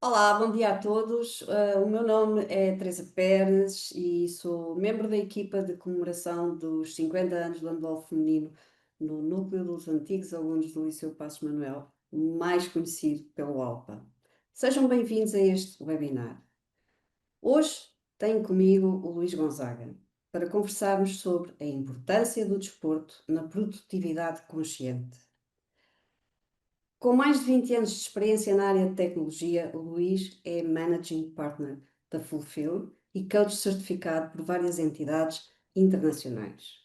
Olá, bom dia a todos. O meu nome é Teresa Pérez e sou membro da equipa de comemoração dos 50 anos do handball feminino no núcleo dos antigos alunos do Liceu Passos Manuel, mais conhecido pelo ALPA. Sejam bem-vindos a este webinar. Hoje tenho comigo o Luís Gonzaga para conversarmos sobre a importância do desporto na produtividade consciente. Com mais de 20 anos de experiência na área de tecnologia, o Luís é Managing Partner da Fulfill e coach certificado por várias entidades internacionais.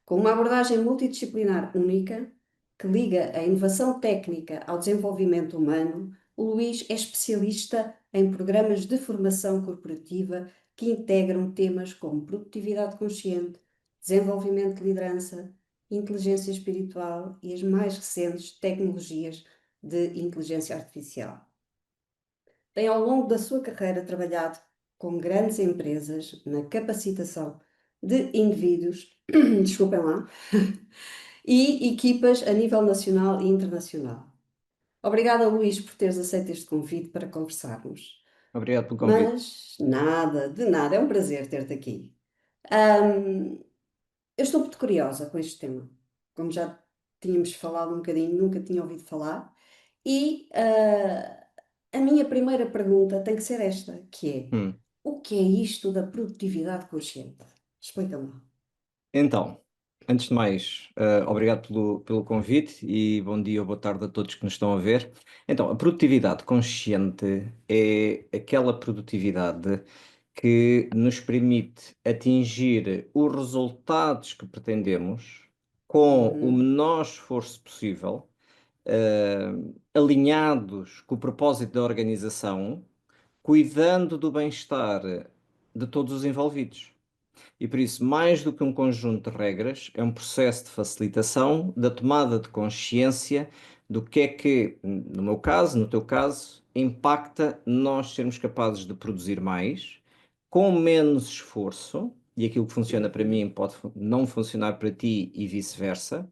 Com uma abordagem multidisciplinar única, que liga a inovação técnica ao desenvolvimento humano, o Luís é especialista em programas de formação corporativa que integram temas como produtividade consciente, desenvolvimento de liderança, inteligência espiritual e as mais recentes tecnologias de inteligência artificial. Tem ao longo da sua carreira trabalhado com grandes empresas na capacitação de indivíduos, desculpem lá, e equipas a nível nacional e internacional. Obrigada, Luís, por teres aceito este convite para conversarmos. Obrigado pelo convite. Mas nada, de nada, é um prazer ter-te aqui. Ahm, eu estou muito curiosa com este tema. Como já tínhamos falado um bocadinho, nunca tinha ouvido falar. E a minha primeira pergunta tem que ser esta, que é: Hum. o que é isto da produtividade consciente? Explica-me lá. Então, antes de mais, obrigado pelo convite e bom dia ou boa tarde a todos que nos estão a ver. Então, a produtividade consciente é aquela produtividade que nos permite atingir os resultados que pretendemos com o Uhum, menor esforço possível, alinhados com o propósito da organização, cuidando do bem-estar de todos os envolvidos. E por isso, mais do que um conjunto de regras, é um processo de facilitação da tomada de consciência do que é que, no meu caso, no teu caso, impacta nós sermos capazes de produzir mais, com menos esforço, e aquilo que funciona para uhum, mim pode não funcionar para ti e vice-versa,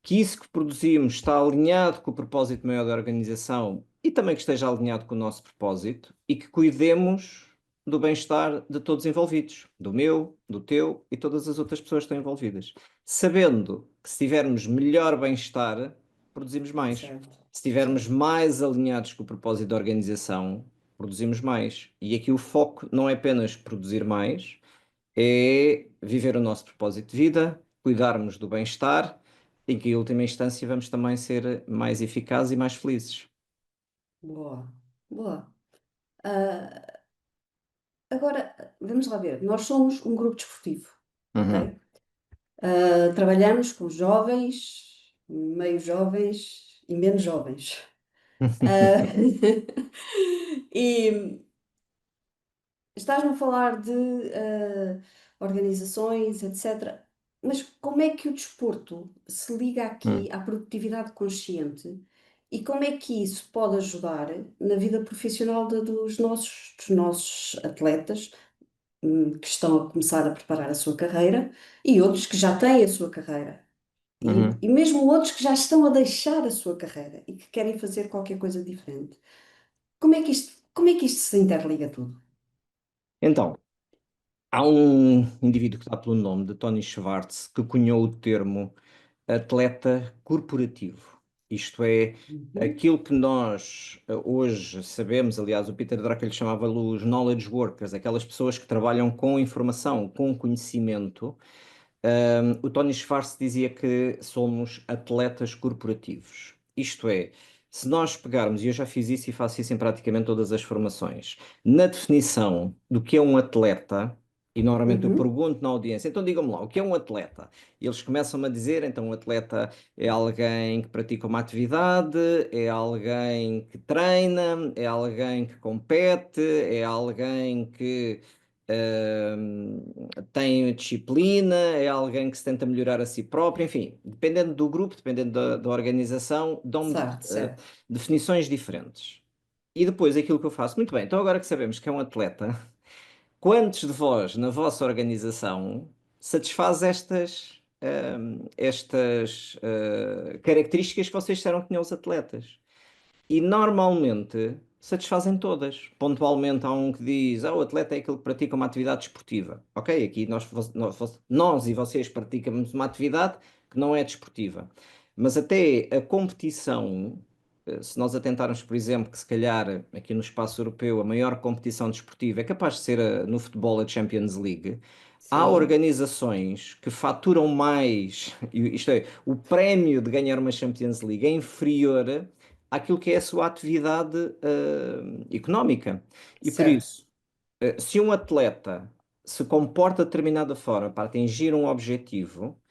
que isso que produzimos está alinhado com o propósito maior da organização e também que esteja alinhado com o nosso propósito e que cuidemos do bem-estar de todos os envolvidos, do meu, do teu e todas as outras pessoas que estão envolvidas. Sabendo que se tivermos melhor bem-estar, produzimos mais. certo, Se estivermos certo. mais alinhados com o propósito da organização, produzimos mais. E aqui o foco não é apenas produzir mais, é viver o nosso propósito de vida, cuidarmos do bem-estar, em que, em última instância, vamos também ser mais eficazes e mais felizes. Boa, boa. Ah, agora, vamos lá ver. Nós somos um grupo desportivo, Uhum. ok? Trabalhamos com jovens, meio jovens e menos jovens. Ah, e estás-me a falar de organizações, etc. Mas como é que o desporto se liga aqui Hum. à produtividade consciente e como é que isso pode ajudar na vida profissional dos nossos atletas, que estão a começar a preparar a sua carreira e outros que já têm a sua carreira? E, Uhum. e mesmo outros que já estão a deixar a sua carreira e que querem fazer qualquer coisa diferente. Como é que isto se interliga tudo? Então, há um indivíduo que dá pelo nome de Tony Schwartz que cunhou o termo atleta corporativo. Isto é, Uhum. aquilo que nós hoje sabemos, aliás, o Peter Drucker lhe chamava os knowledge workers, aquelas pessoas que trabalham com informação, com conhecimento. O Tony Schwartz dizia que somos atletas corporativos. Isto é, se nós pegarmos, e eu já fiz isso e faço isso em praticamente todas as formações, na definição do que é um atleta, e normalmente eu Uhum. pergunto na audiência, então digam-me lá, o que é um atleta? E eles começam-me a dizer, então um atleta é alguém que pratica uma atividade, é alguém que treina, é alguém que compete, é alguém que tem disciplina, é alguém que se tenta melhorar a si próprio, enfim, dependendo do grupo, dependendo da organização, dão-me Certo, certo. definições diferentes. E depois aquilo que eu faço, muito bem, então agora que sabemos que é um atleta, quantos de vós na vossa organização satisfaz estas características que vocês disseram que tinham os atletas? E normalmente satisfazem todas. Pontualmente há um que diz, o atleta é aquele que pratica uma atividade desportiva. Ok, aqui nós e vocês praticamos uma atividade que não é desportiva. Mas até a competição, se nós atentarmos, por exemplo, que se calhar aqui no espaço europeu a maior competição desportiva é capaz de ser no futebol a Champions League. Há Sim, organizações que faturam mais, isto é, o prémio de ganhar uma Champions League é inferior àquilo que é a sua atividade económica. E por certo, isso, se um atleta se comporta de determinada forma para atingir um objetivo,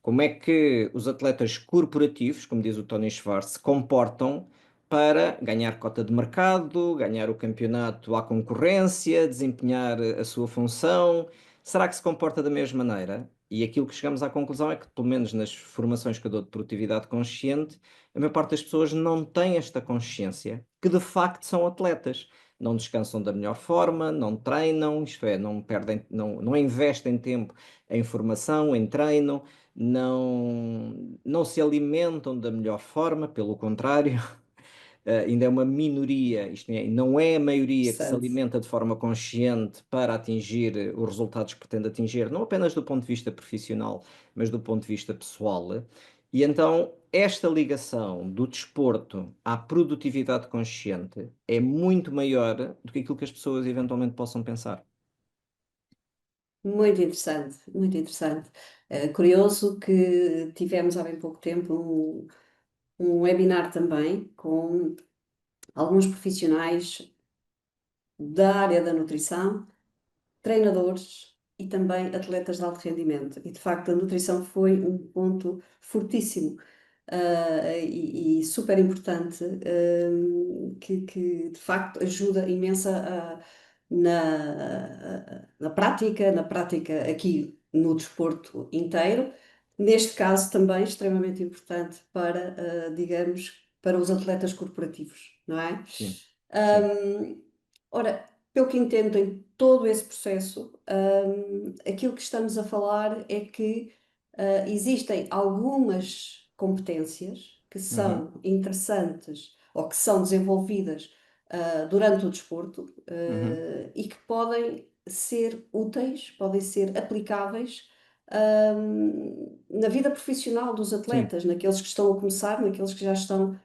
como é que os atletas corporativos, como diz o Tony Schwartz, se comportam para ganhar cota de mercado, ganhar o campeonato à concorrência, desempenhar a sua função? Será que se comporta da mesma maneira? E aquilo que chegamos à conclusão é que, pelo menos nas formações que eu dou de produtividade consciente, a maior parte das pessoas não tem esta consciência que de facto são atletas. Não descansam da melhor forma, não treinam, isto é, não perdem, não investem tempo em formação, em treino, não se alimentam da melhor forma, pelo contrário, ainda é uma minoria, isto é, não é a maioria que se interessante. alimenta de forma consciente para atingir os resultados que pretende atingir, não apenas do ponto de vista profissional, mas do ponto de vista pessoal. E então, esta ligação do desporto à produtividade consciente é muito maior do que aquilo que as pessoas eventualmente possam pensar. Muito interessante, muito interessante. Curioso que tivemos há bem pouco tempo um webinar também com alguns profissionais da área da nutrição, treinadores e também atletas de alto rendimento. E de facto a nutrição foi um ponto fortíssimo, e super importante, que de facto ajuda imensa na prática aqui no desporto inteiro. Neste caso também extremamente importante para, digamos, para os atletas corporativos, não é? Sim, sim. Hum, Ora, pelo que entendo em todo esse processo, aquilo que estamos a falar é que existem algumas competências que Uhum, são interessantes ou que são desenvolvidas durante o desporto, uhum, e que podem ser úteis, podem ser aplicáveis na vida profissional dos sim, atletas, naqueles que estão a começar, naqueles que já estão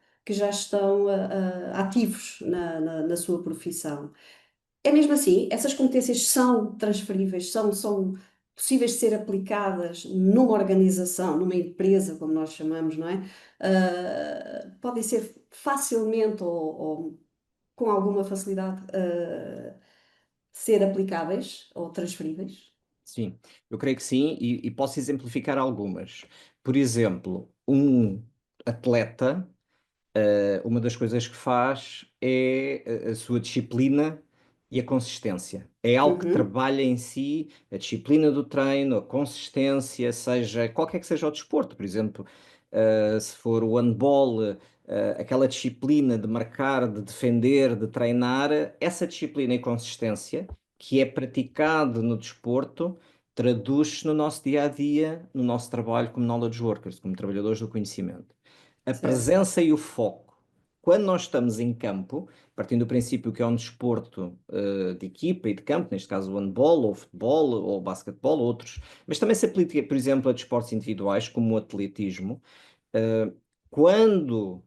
ativos na sua profissão. É mesmo assim, essas competências são transferíveis, são possíveis de ser aplicadas numa organização, numa empresa, como nós chamamos, não é? Podem ser facilmente ou com alguma facilidade ser aplicáveis ou transferíveis. sim. Eu creio que sim, e posso exemplificar algumas. Por exemplo, um atleta. Uma das coisas que faz é a sua disciplina e a consistência. É algo que Uhum, trabalha em si, a disciplina do treino, a consistência, seja qualquer que seja o desporto, por exemplo, se for o handball, aquela disciplina de marcar, de defender, de treinar, essa disciplina e consistência que é praticado no desporto traduz-se no nosso dia a dia, no nosso trabalho como knowledge workers, como trabalhadores do conhecimento. A certo, presença e o foco. Quando nós estamos em campo, partindo do princípio que é um desporto de equipa e de campo, neste caso o handball, ou o futebol, ou o basquetebol, ou outros, mas também se aplica, por exemplo, a desportos individuais, como o atletismo, uh, quando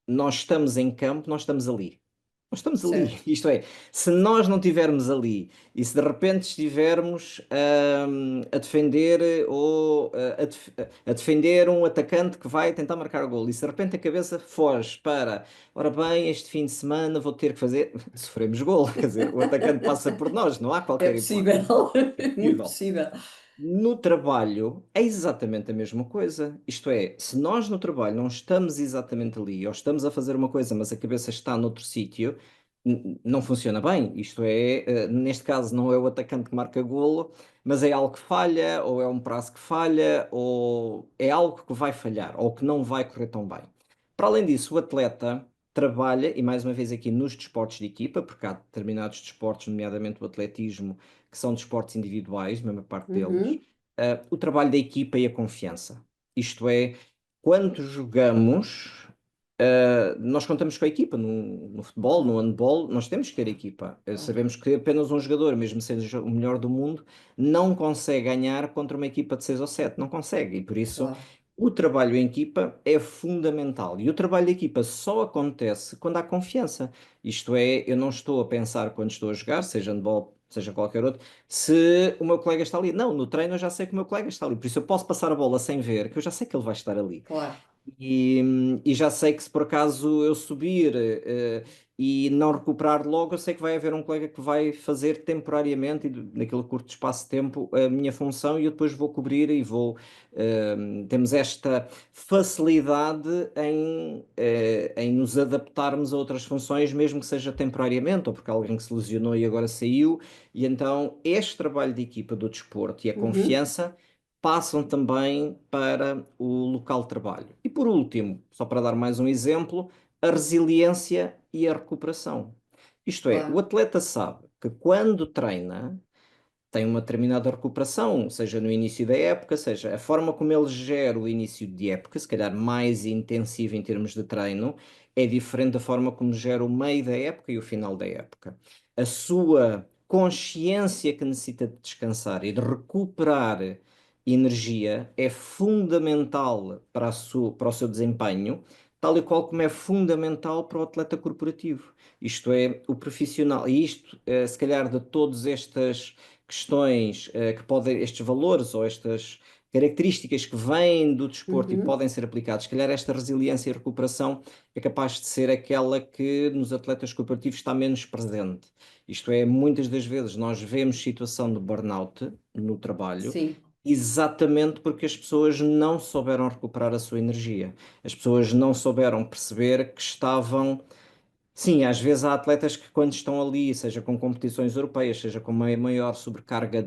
nós estamos em campo, nós estamos ali. Nós estamos ali. certo. Isto é, se nós não estivermos ali e se de repente estivermos a defender ou a defender um atacante que vai tentar marcar o gol e se de repente a cabeça foge para, ora bem, este fim de semana vou ter que fazer, sofremos gol, quer dizer, o atacante passa por nós, não há É qualquer hipótese. possível, É muito possível. possível. No trabalho é exatamente a mesma coisa. Isto é, se nós no trabalho não estamos exatamente ali, ou estamos a fazer uma coisa, mas a cabeça está noutro sítio, não funciona bem. Isto é, neste caso não é o atacante que marca golo, mas é algo que falha, ou é um prazo que falha, ou é algo que vai falhar, ou que não vai correr tão bem. Para além disso, o atleta trabalha, e mais uma vez aqui nos desportos de equipa, porque há determinados desportos, nomeadamente o atletismo, que são desportos individuais, a maior parte deles, Uhum, o trabalho da equipa e a confiança. Isto é, quando jogamos, Nós contamos com a equipa no futebol, no handball, nós temos que ter equipa. Claro, Sabemos que apenas um jogador, mesmo seja o melhor do mundo, não consegue ganhar contra uma equipa de 6 ou 7, não consegue. E por isso claro, o trabalho em equipa é fundamental. E o trabalho de equipa só acontece quando há confiança. Isto é, eu não estou a pensar quando estou a jogar, seja handball, seja qualquer outro, se o meu colega está ali. Não, no treino eu já sei que o meu colega está ali. Por isso eu posso passar a bola sem ver, que eu já sei que ele vai estar ali. claro, E já sei que se por acaso eu subir e não recuperar logo, eu sei que vai haver um colega que vai fazer temporariamente, e naquele curto espaço de tempo, a minha função e eu depois vou cobrir e vou. Temos esta facilidade em nos adaptarmos a outras funções, mesmo que seja temporariamente, ou porque alguém que se lesionou e agora saiu. E então este trabalho de equipa do desporto e a uhum, confiança passam também para o local de trabalho. E por último, só para dar mais um exemplo, a resiliência e a recuperação. Isto é, o claro, atleta sabe que quando treina, tem uma determinada recuperação, seja no início da época, seja a forma como ele gera o início de época, se calhar mais intensivo em termos de treino, é diferente da forma como gera o meio da época e o final da época. A sua consciência que necessita de descansar e de recuperar energia é fundamental para o seu desempenho, tal e qual como é fundamental para o atleta corporativo. Isto é, o profissional, e isto, se calhar, de todas estas questões que podem, estes valores ou estas características que vêm do desporto e uhum, podem ser aplicados, se calhar esta resiliência e recuperação é capaz de ser aquela que nos atletas corporativos está menos presente. Isto é, muitas das vezes nós vemos situação de burnout no trabalho. sim, Exatamente porque as pessoas não souberam recuperar a sua energia. As pessoas não souberam perceber que estavam. Sim, às vezes há atletas que quando estão ali, seja com competições europeias, seja com uma maior sobrecarga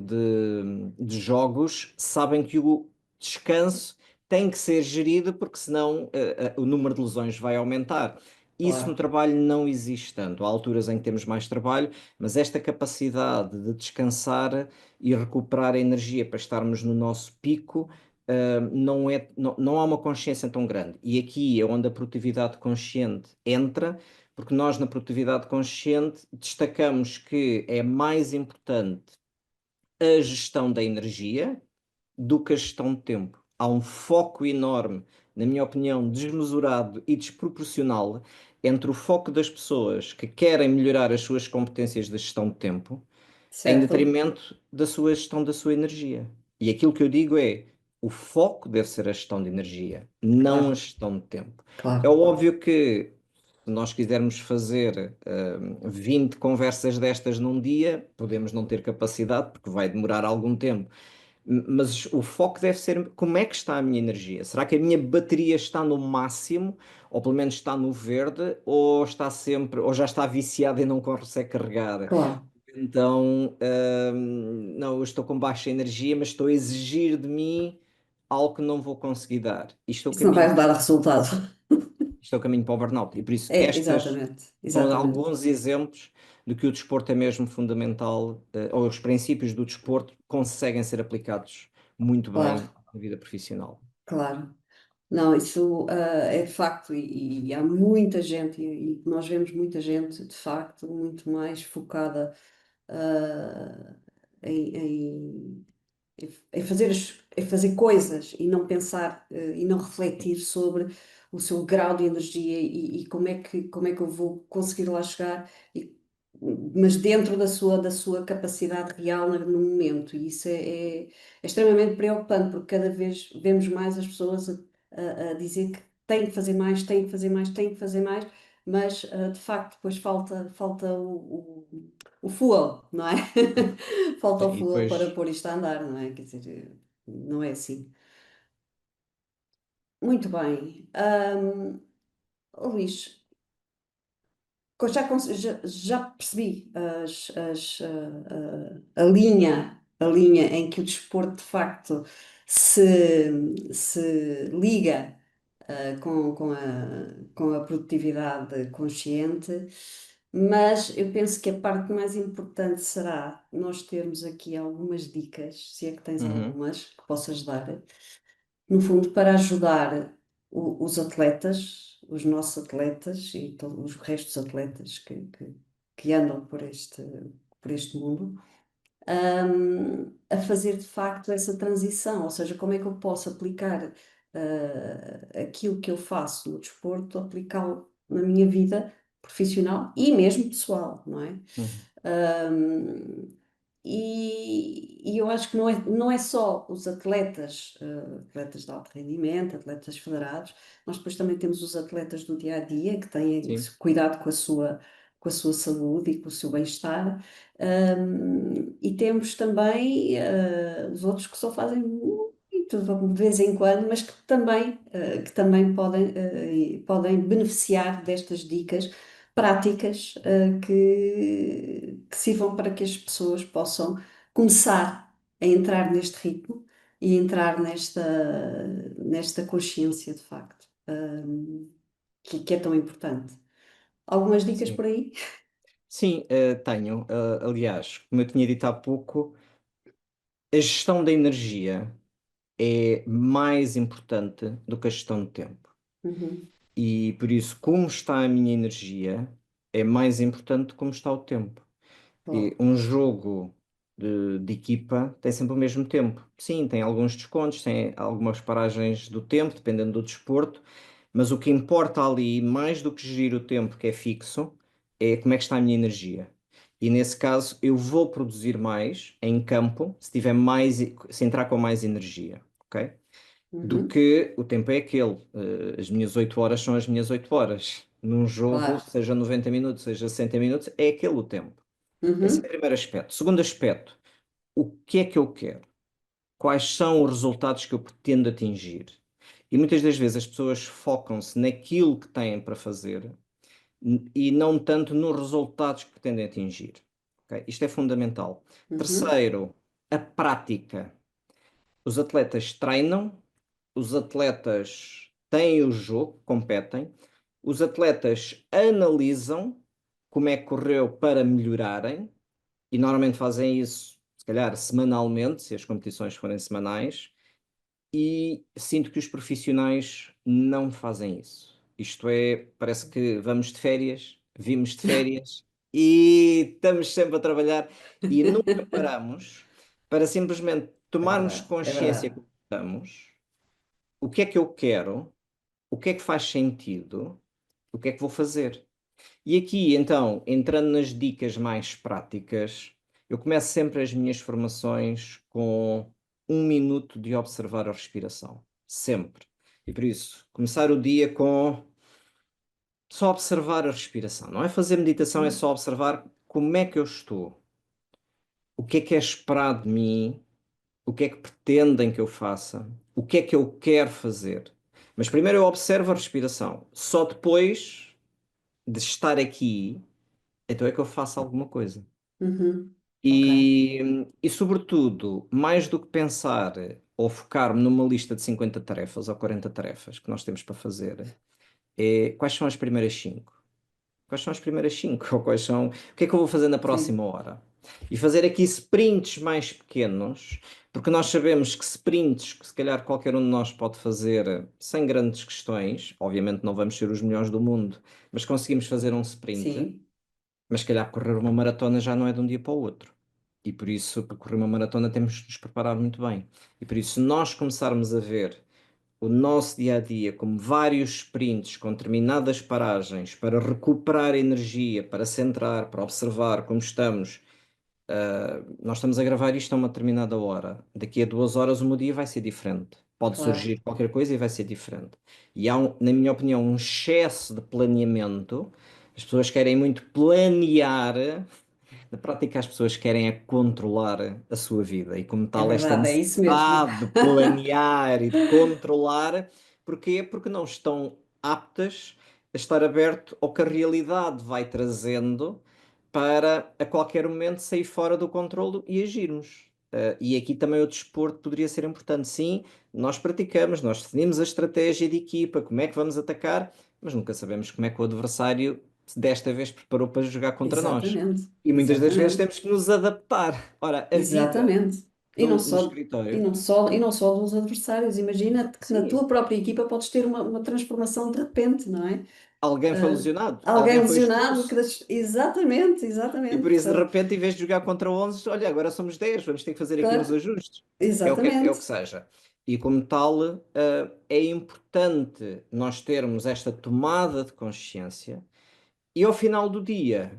de jogos, sabem que o descanso tem que ser gerido porque senão o número de lesões vai aumentar. Isso no claro, trabalho não existe tanto. Há alturas em que temos mais trabalho, mas esta capacidade de descansar e recuperar a energia para estarmos no nosso pico, não há uma consciência tão grande. E aqui é onde a produtividade consciente entra, porque nós, na produtividade consciente, destacamos que é mais importante a gestão da energia do que a gestão de tempo. Há um foco enorme, na minha opinião, desmesurado e desproporcional entre o foco das pessoas que querem melhorar as suas competências de gestão de tempo em certo, detrimento da sua gestão da sua energia. E aquilo que eu digo é, o foco deve ser a gestão de energia, não a claro, gestão de tempo. É claro, óbvio que se nós quisermos fazer 20 conversas destas num dia, podemos não ter capacidade, porque vai demorar algum tempo. Mas o foco deve ser como é que está a minha energia? Será que a minha bateria está no máximo, ou pelo menos está no verde, ou está sempre, ou já está viciada e não consegue carregar? claro. Então, não, eu estou com baixa energia, mas estou a exigir de mim algo que não vou conseguir dar. Isso não vai dar resultado. Isto é o caminho para o burnout. E por isso, É, estas exatamente, são exatamente. alguns exemplos de que o desporto é mesmo fundamental, ou os princípios do desporto conseguem ser aplicados muito Claro, bem na vida profissional. claro. Não, isso é de facto, e há muita gente, e nós vemos muita gente, de facto, muito mais focada ah, em, em- em fazer, em fazer coisas e não pensar e não refletir sobre o seu grau de energia e como é que eu vou conseguir lá chegar, mas dentro da sua capacidade real no momento. E isso é extremamente preocupante, porque cada vez vemos mais as pessoas a dizer que têm que fazer mais, têm que fazer mais, têm que fazer mais, mas de facto depois falta o fuel, não é? Falta o E fuel para depois, pôr isto a andar, não é? Quer dizer, não é assim. Muito bem. Luís, já percebi a linha em que o desporto de facto se liga com a produtividade consciente, mas eu penso que a parte mais importante será nós termos aqui algumas dicas, se é que tens uhum, algumas que possas dar, no fundo, para ajudar. os atletas, os nossos atletas e todos os restos atletas que andam por este mundo, a fazer de facto essa transição, ou seja, como é que eu posso aplicar aquilo que eu faço no desporto, aplicá-lo na minha vida profissional e mesmo pessoal, não é? Uhum. Um, e eu acho que não é só os atletas, atletas de alto rendimento, atletas federados, nós depois também temos os atletas do dia a dia que têm Sim, cuidado com a sua saúde e com o seu bem-estar. E temos também os outros que só fazem muito de vez em quando, mas que também podem beneficiar destas dicas práticas que sirvam para que as pessoas possam começar a entrar neste ritmo e entrar nesta consciência de facto, que é tão importante. Algumas dicas sim. por aí? Sim, tenho. Aliás, como eu tinha dito há pouco, a gestão da energia é mais importante do que a gestão de tempo. Uhum, E por isso, como está a minha energia, é mais importante como está o tempo. E claro. um jogo de equipa tem sempre o mesmo tempo. Sim, tem alguns descontos, tem algumas paragens do tempo, dependendo do desporto, mas o que importa ali, mais do que gerir o tempo que é fixo, é como é que está a minha energia. E nesse caso, eu vou produzir mais em campo se tiver mais, se entrar com mais energia, ok? Do Uhum, que o tempo é aquele. As minhas 8 horas são as minhas 8 horas. Num jogo, claro. seja 90 minutos, seja 60 minutos, é aquele o tempo. Esse é o Uhum, primeiro aspecto. Segundo aspecto, o que é que eu quero? Quais são os resultados que eu pretendo atingir? E muitas das vezes as pessoas focam-se naquilo que têm para fazer e não tanto nos resultados que pretendem atingir. Ok? Isto é fundamental. uhum, Terceiro, a prática. Os atletas treinam, os atletas têm o jogo, competem, os atletas analisam como é que correu para melhorarem e normalmente fazem isso, se calhar, semanalmente, se as competições forem semanais, e sinto que os profissionais não fazem isso. Isto é, parece que vamos de férias, vimos de férias e estamos sempre a trabalhar e nunca paramos para simplesmente é tomarmos verdade, é consciência verdade. que estamos, o que é que eu quero, o que é que faz sentido, o que é que vou fazer. E aqui, então, entrando nas dicas mais práticas, eu começo sempre as minhas formações com 1 minuto de observar a respiração. Sempre. E por isso, começar o dia com só observar a respiração. Não é fazer meditação, é Uhum, só observar como é que eu estou, o que é esperado de mim, o que é que pretendem que eu faça, o que é que eu quero fazer. Mas primeiro eu observo a respiração. Só depois de estar aqui, então é que eu faço alguma coisa. uhum, ok, E sobretudo, mais do que pensar ou focar-me numa lista de 50 tarefas ou 40 tarefas que nós temos para fazer, é quais são as primeiras 5? Quais são as primeiras 5? Ou quais são, o que é que eu vou fazer na sim, próxima hora? E fazer aqui sprints mais pequenos, porque nós sabemos que sprints, que se calhar qualquer um de nós pode fazer sem grandes questões, obviamente não vamos ser os melhores do mundo, mas conseguimos fazer um sprint. sim, Mas se calhar correr uma maratona já não é de um dia para o outro. E por isso, para correr uma maratona, temos de nos preparar muito bem. E por isso, se nós começarmos a ver o nosso dia a dia como vários sprints com determinadas paragens para recuperar energia, para centrar, para observar como estamos. Nós estamos a gravar isto a uma determinada hora. Daqui a 2 horas o meu dia vai ser diferente. Pode claro, surgir qualquer coisa e vai ser diferente. E há, na minha opinião, um excesso de planeamento. As pessoas querem muito planear. Na prática, as pessoas querem é controlar a sua vida. E como é tal, esta verdade, é isso mesmo. necessidade de planear e de controlar, porquê? Porque não estão aptas a estar aberto ao que a realidade vai trazendo para a qualquer momento sair fora do controlo e agirmos. E aqui também o desporto poderia ser importante. Sim, nós praticamos, nós definimos a estratégia de equipa, como é que vamos atacar, mas nunca sabemos como é que o adversário desta vez preparou para jogar contra nós. Exatamente, E muitas das vezes exatamente, temos que nos adaptar. Ora, a vida exatamente. E não no só, escritório. e não só dos adversários. Imagina que na Sim, tua própria equipa podes ter uma transformação de repente, não é? alguém foi lesionado, Alguém alguém foi lesionado, expulso. exatamente, E exatamente. por isso, de Portanto, repente, em vez de jogar contra 11, olha, agora somos 10, vamos ter que fazer aqui uns claro, ajustes. É o que exatamente. seja. E como tal, é importante nós termos esta tomada de consciência e ao final do dia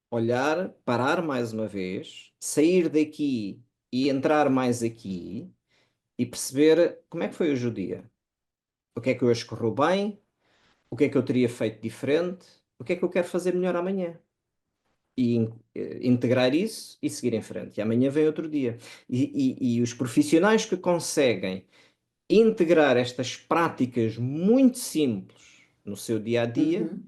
olhar, parar mais uma vez, sair daqui e entrar mais aqui e perceber como é que foi hoje o dia. O que é que hoje correu bem? O que é que eu teria feito diferente? O que é que eu quero fazer melhor amanhã? E integrar isso e seguir em frente. E amanhã vem outro dia. E os profissionais que conseguem integrar estas práticas muito simples no seu dia a dia Uhum.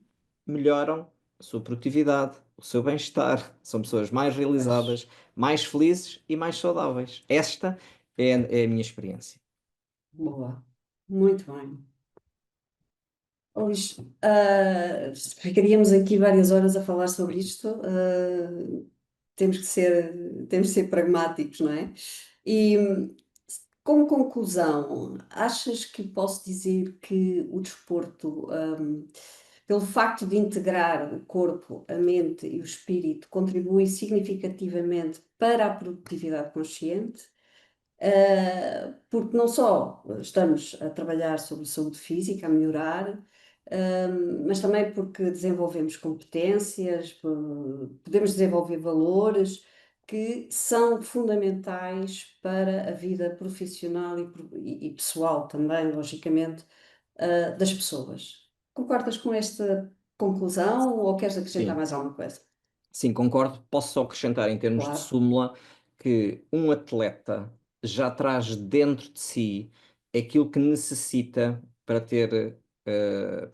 melhoram a sua produtividade, o seu bem-estar. São pessoas mais Pois, realizadas, mais felizes e mais saudáveis. Esta é a minha experiência. boa. Muito bem. Luís, ficaríamos aqui várias horas a falar sobre isto. Temos que ser pragmáticos, não é? E como conclusão, achas que posso dizer que o desporto, pelo facto de integrar o corpo, a mente e o espírito, contribui significativamente para a produtividade consciente? Porque não só estamos a trabalhar sobre saúde física, a melhorar, mas também porque desenvolvemos competências, podemos desenvolver valores que são fundamentais para a vida profissional e pessoal também, logicamente, das pessoas. Concordas com esta conclusão ou queres acrescentar Sim. mais alguma coisa? Sim, concordo. Posso só acrescentar em termos de Claro. súmula que um atleta já traz dentro de si aquilo que necessita para ter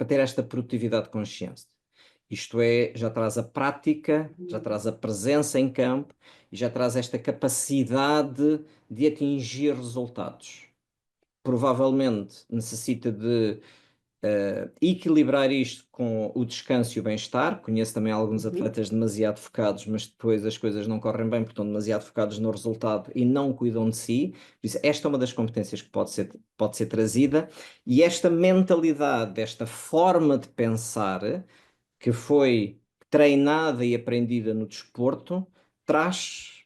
esta produtividade consciente. Isto é, já traz a prática, já Uhum. traz a presença em campo e já traz esta capacidade de atingir resultados. Provavelmente necessita de equilibrar isto com o descanso e o bem-estar. Conheço também alguns Uhum. atletas demasiado focados, mas depois as coisas não correm bem porque estão demasiado focados no resultado e não cuidam de si. Por isso, esta é uma das competências que pode ser trazida, e esta mentalidade, esta forma de pensar que foi treinada e aprendida no desporto, traz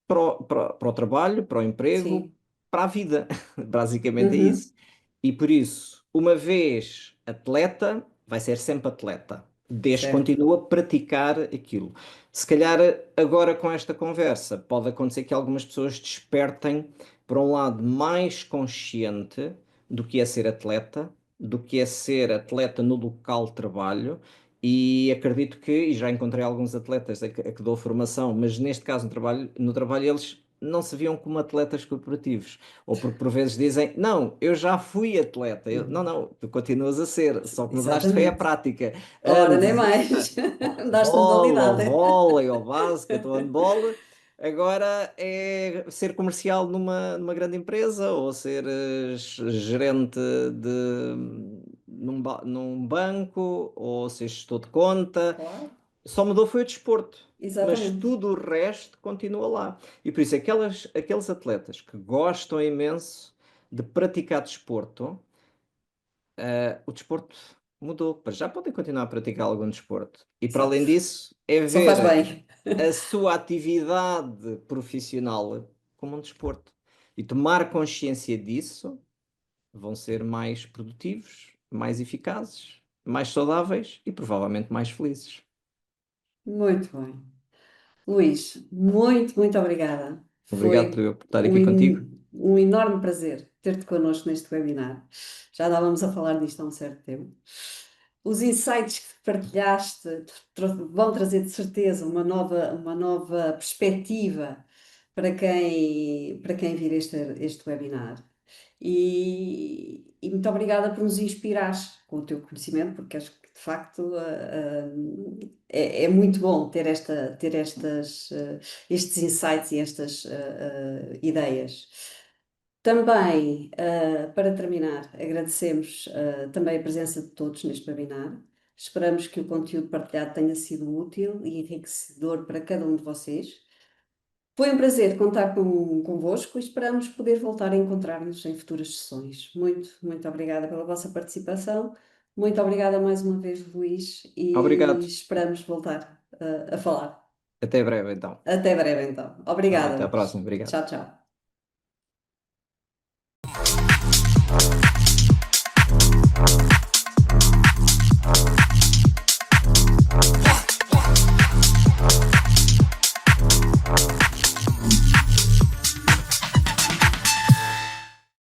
para o trabalho, para o emprego, Sim. para a vida. Basicamente é Uhum. isso. E por isso, uma vez atleta, vai ser sempre atleta, desde que Certo. continue a praticar aquilo. Se calhar agora com esta conversa, pode acontecer que algumas pessoas despertem para um lado mais consciente do que é ser atleta, do que é ser atleta no local de trabalho. E acredito que, e já encontrei alguns atletas a que dou formação, mas neste caso no trabalho eles não se viam como atletas corporativos. Ou porque por vezes dizem, não, eu já fui atleta. Não, Uhum. não, tu continuas a ser, só que mudaste foi a Exatamente. prática. Ora, nem Antes mais. ao Daste futebol, ao modalidade. vôlei, ao basquete, ao handball. Agora é ser comercial numa grande empresa ou ser gerente num banco ou ser gestor de conta. Claro, Só mudou foi o desporto, mas exatamente. tudo o resto continua lá. E por isso, aqueles atletas que gostam imenso de praticar desporto, o desporto mudou. Para já podem continuar a praticar algum desporto. E para além Exato. disso, é Só faz ver bem. a sua atividade profissional como um desporto. E tomar consciência disso, vão ser mais produtivos, mais eficazes, mais saudáveis e provavelmente mais felizes. Muito bem. Luís, muito, muito obrigada. Obrigado por Foi eu estar aqui contigo. um enorme prazer ter-te connosco neste webinar. Já andávamos a falar disto há um certo tempo. Os insights que partilhaste vão trazer de certeza uma nova perspectiva para quem vir este webinar. E muito obrigada por nos inspirares com o teu conhecimento, porque acho que de facto é muito bom ter estes insights e estas ideias. Também, para terminar, agradecemos também a presença de todos neste webinar. Esperamos que o conteúdo partilhado tenha sido útil e enriquecedor para cada um de vocês. Foi um prazer contar convosco e esperamos poder voltar a encontrar-nos em futuras sessões. Muito, muito obrigada pela vossa participação. Muito obrigada mais uma vez, Luís, e Obrigado. esperamos voltar a falar. Até breve, então. Até breve, então. Tá, até à Obrigada, Luís. próxima. Obrigado. Tchau, tchau.